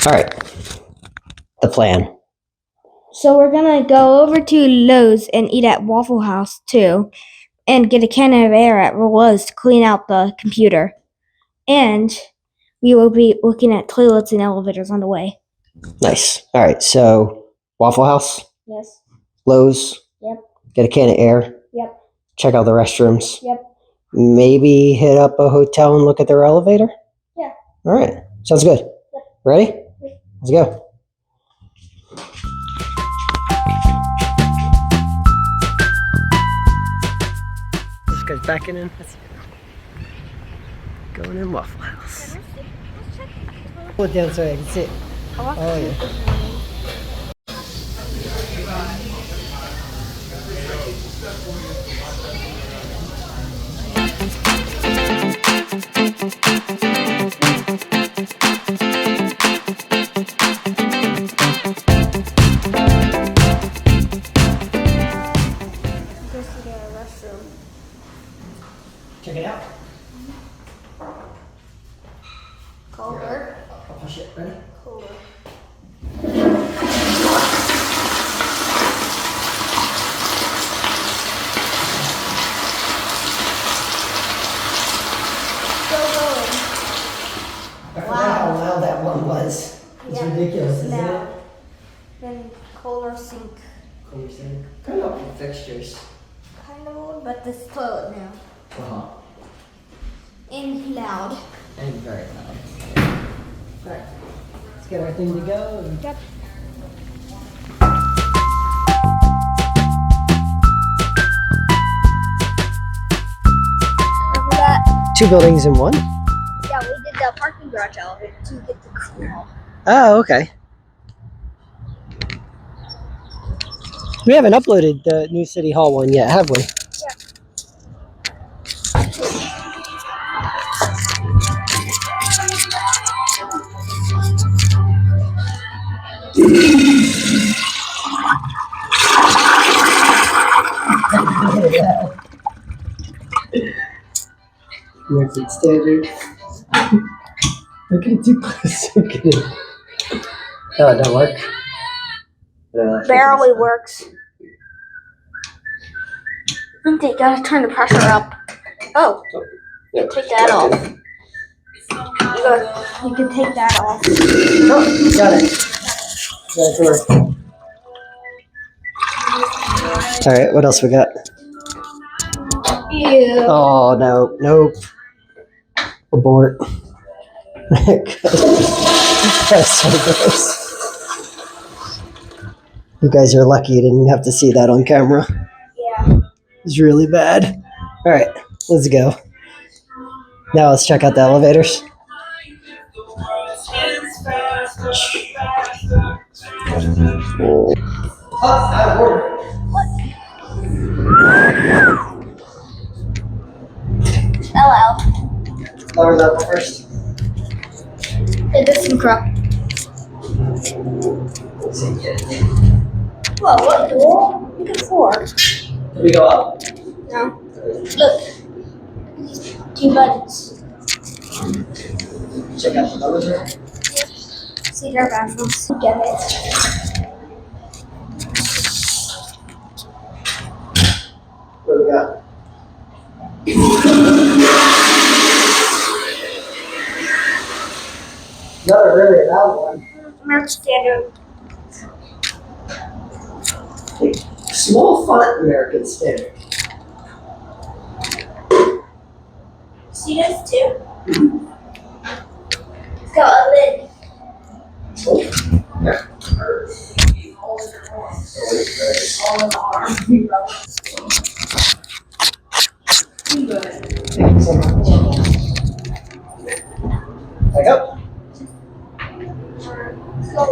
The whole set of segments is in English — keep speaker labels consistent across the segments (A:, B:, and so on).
A: All right. The plan.
B: So we're gonna go over to Lowe's and eat at Waffle House too, and get a can of air at Lowe's to clean out the computer. And we will be looking at toilets and elevators on the way.
A: Nice. All right. So Waffle House,
B: Yes.
A: Lowe's.
B: Yep.
A: Get a can of air.
B: Yep.
A: Check out the restrooms.
B: Yep.
A: Maybe hit up a hotel and look at their elevator.
B: Yeah.
A: All right. Sounds good.
B: Yep.
A: Ready?
B: Yep.
A: Let's go. This guy's backing in. Going in Waffle House. Look down so I can sit. Oh yeah. Check it out.
B: Kohler.
A: I'll push it. Ready?
B: Kohler.
A: I forgot how loud that one was. It's ridiculous, isn't it?
B: Then Kohler sink.
A: Kohler sink. Kind of old fixtures.
B: Kind of old, but this toilet now.
A: Uh-huh.
B: And loud.
A: And very loud. Alright. Let's get our thing to go.
B: Yep. Remember that?
A: 2 buildings in one?
B: Yeah, we did the parking garage elevator to get the cool.
A: Oh, okay. We haven't uploaded the new City Hall one yet, have we? American standard. Okay, too close. Okay. Oh, it don't work.
B: Barely works. I think they gotta turn the pressure up. Oh,
A: Yeah.
B: take that off. You can take that off.
A: Oh, got it. Got it to work. All right, what else we got?
B: Ew.
A: Oh no, nope. Abort. That's so gross. You guys are lucky you didn't have to see that on camera.
B: Yeah.
A: It's really bad. All right, let's go. Now let's check out the elevators. Oh, out of order.
B: LL.
A: Lower level first.
B: ThyssenKrupp. Whoa, what door? Look at 4.
A: Did we go up?
B: No. Look. 2 buttons.
A: Check out the elevator.
B: See their bathrooms. Get it.
A: What do we got? Not really loud one.
B: American Standard.
A: Small font American Standard.
B: See this too? It's got a lid.
A: Yeah. Thank you so much. Back up.
B: So,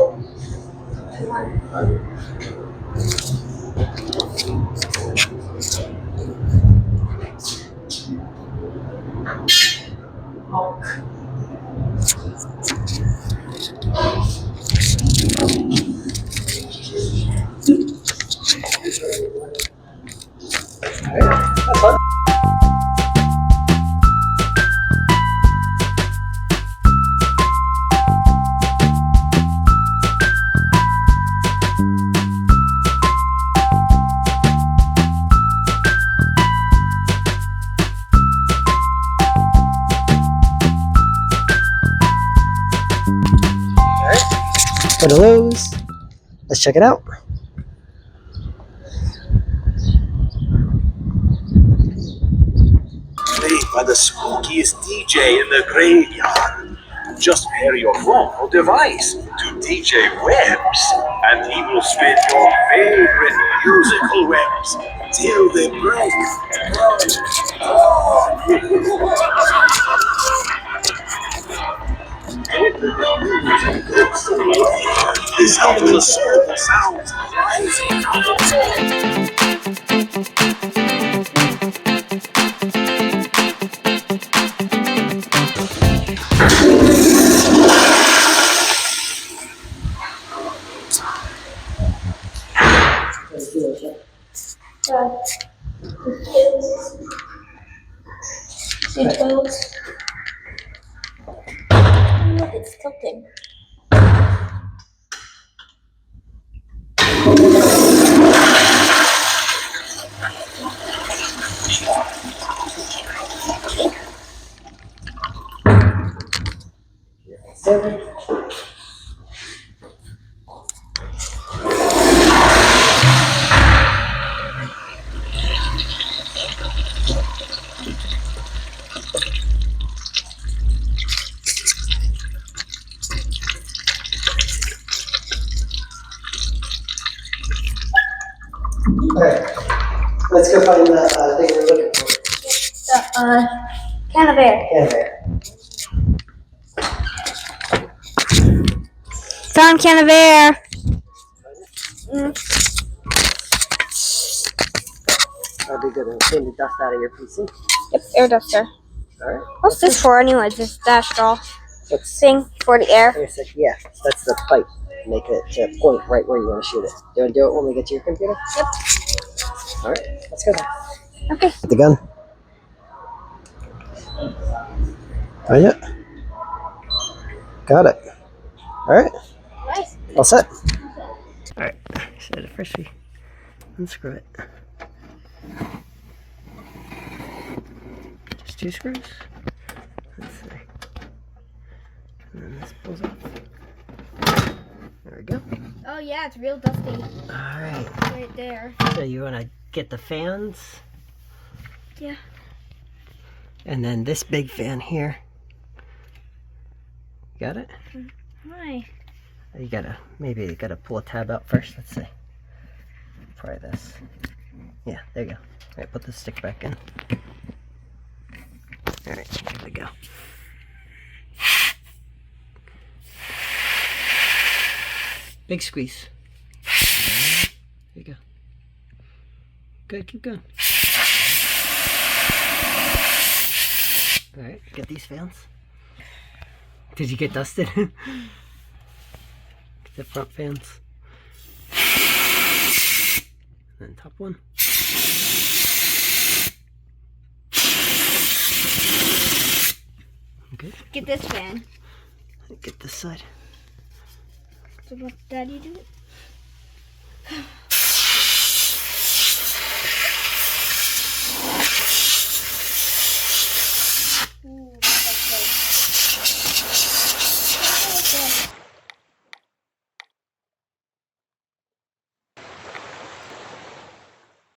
A: Go to Lowe's. Let's check it out.
C: Played by the spookiest DJ in the graveyard. Just pair your phone or device to DJ Webs, and he will spin your favorite musical webs till they break. This helps the soul sounds rising out of
B: It's tilting.
A: Alright. Let's go find the thing we're looking for.
B: Can of air.
A: Yeah, there.
B: Found can of air.
A: That'd be good to clean the dust out of your PC.
B: Yep, air duster.
A: Alright.
B: What's this for anyways? This dash straw
A: Let's
B: thing for the air.
A: yeah, that's the pipe. Make it to point right where you want to shoot it. Do you want to do it when we get to your computer?
B: Yep.
A: Alright, let's go then.
B: Okay.
A: The gun. Find it. Got it. Alright.
B: Nice.
A: All set. Alright, so first we unscrew it. Just 2 screws. Let's see. And then this pulls up. There we go.
B: Oh yeah, it's real dusty.
A: Alright.
B: Right there.
A: So you want to get the fans.
B: Yeah.
A: And then this big fan here. Got it?
B: Why?
A: Maybe you gotta pull a tab out first. Let's see. Try this. Yeah, there you go. Alright, put the stick back in. Alright, here we go. Big squeeze. There you go. Good, keep going. Alright, get these fans. Did you get dusted? Get the front fans. And then top one. Okay.
B: Get this fan.
A: Get this side.
B: So let Daddy do it.